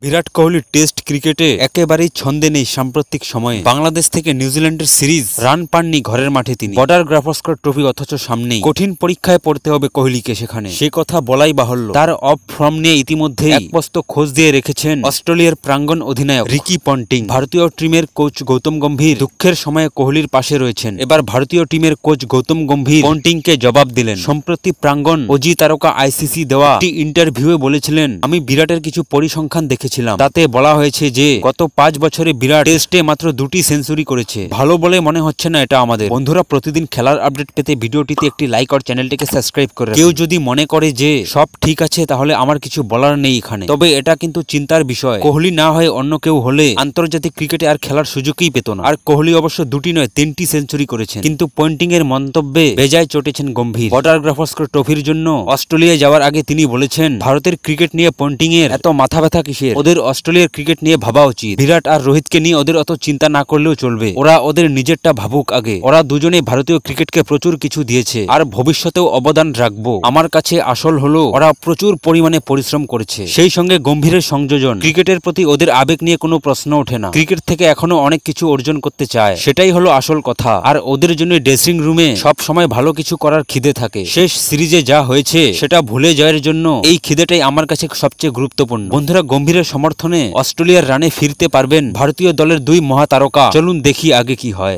Virat Kohli test ক্রিকেটে একেবারেই ছন্দে নেই সাম্প্রতিক সময়ে। বাংলাদেশ থেকে নিউজিল্যান্ডের সিরিজ রান পাননি ঘরের মাঠে তিনি। বর্ডার গাভাস্কর ট্রফি অথচ সামনেই কঠিন পরীক্ষায় পড়তে হবে কোহলিকে, সেখানে সে কথা বলাই বাহুল্য। তার অফ ফর্ম নিয়ে ইতিমধ্যে একপস্ত খোঁজ দিয়ে রেখেছেন অস্ট্রেলিয়ার প্রাঙ্গণ অধিনায়ক রিকি পন্টিং। ভারতীয় টিমের কোচ গৌতম গম্ভীর দুঃখের সময়ে কোহলির পাশে রয়েছেন। এবার ভারতীয় টিমের কোচ গৌতম গম্ভীর পন্টিংকে জবাব দিলেন। সম্প্রতি প্রাঙ্গণ অজি তারকা আইসিসি দেওয়া একটি ইন্টারভিউয়ে বলেছিলেন, আমি বিরাটের কিছু পরিসংখ্যান দেখেছিলাম, তাতে বলা হয়েছে যে গত 5 বছরে বিরাট টেস্টে মাত্র 2টি সেঞ্চুরি করেছে। ভালো বলে মনে হচ্ছে না এটা আমাদের। বন্ধুরা, প্রতিদিন খেলার আপডেট পেতে ভিডিওটিতে একটি লাইক আর চ্যানেলটিকে সাবস্ক্রাইব করে কেউ যদি মনে করে যে সব ঠিক আছে তাহলে আমার কিছু বলার নেই এখানে, তবে এটা কিন্তু চিন্তার বিষয়। কোহলি না হয়ে অন্য কেউ হলে আন্তর্জাতিক ক্রিকেটে আর খেলার সুযোগই পেত না। আর কোহলি অবশ্য 2টি নয় 3টি সেঞ্চুরি করেছেন। কিন্তু পয়েন্টিং এর মন্তব্যে বেজায় চটেছেন গম্ভীর। বর্ডার গাভাস্কর ট্রফির জন্য অস্ট্রেলিয়ায় যাওয়ার আগে তিনি বলেছেন, ভারতের ক্রিকেট নিয়ে পয়েন্টিং এর এত মাথা ব্যথা কিসের? ওদের অস্ট্রেলিয়ার ক্রিকেট নিয়ে ভাবা উচিত। বিরাট আর রোহিতকে নিয়ে ওদের অত চিন্তা না করলেও চলবে। ওরা ওদের নিজেরটা ভাবুক আগে। ওরা দুজনেই ভারতীয় ক্রিকেটকে প্রচুর কিছু দিয়েছে আর ভবিষ্যতেও অবদান রাখবো। আমার কাছে আসল হলো ওরা প্রচুর পরিমাণে পরিশ্রম করেছে। সেই সঙ্গে গম্ভীরের সংযোজন, ক্রিকেটের প্রতি ওদের আবেগ নিয়ে কোনো প্রশ্ন ওঠে না। ক্রিকেট থেকে এখনো অনেক কিছু অর্জন করতে চায়, সেটাই হলো আসল কথা। আর ওদের জন্য ড্রেসিং রুমে সব সময় ভালো কিছু করার খিদে থাকে। শেষ সিরিজে যা হয়েছে সেটা ভুলে যাওয়ার জন্য এই খিদেটাই আমার কাছে সবচেয়ে গুরুত্বপূর্ণ। বন্ধুরা, গম্ভীরের সমর্থনে অস্ট্রেলিয়ার রানে ফিরতে পারবেন ভারতীয় দলের 2 মহাতারকা। চলুন দেখি আগে কি হয়।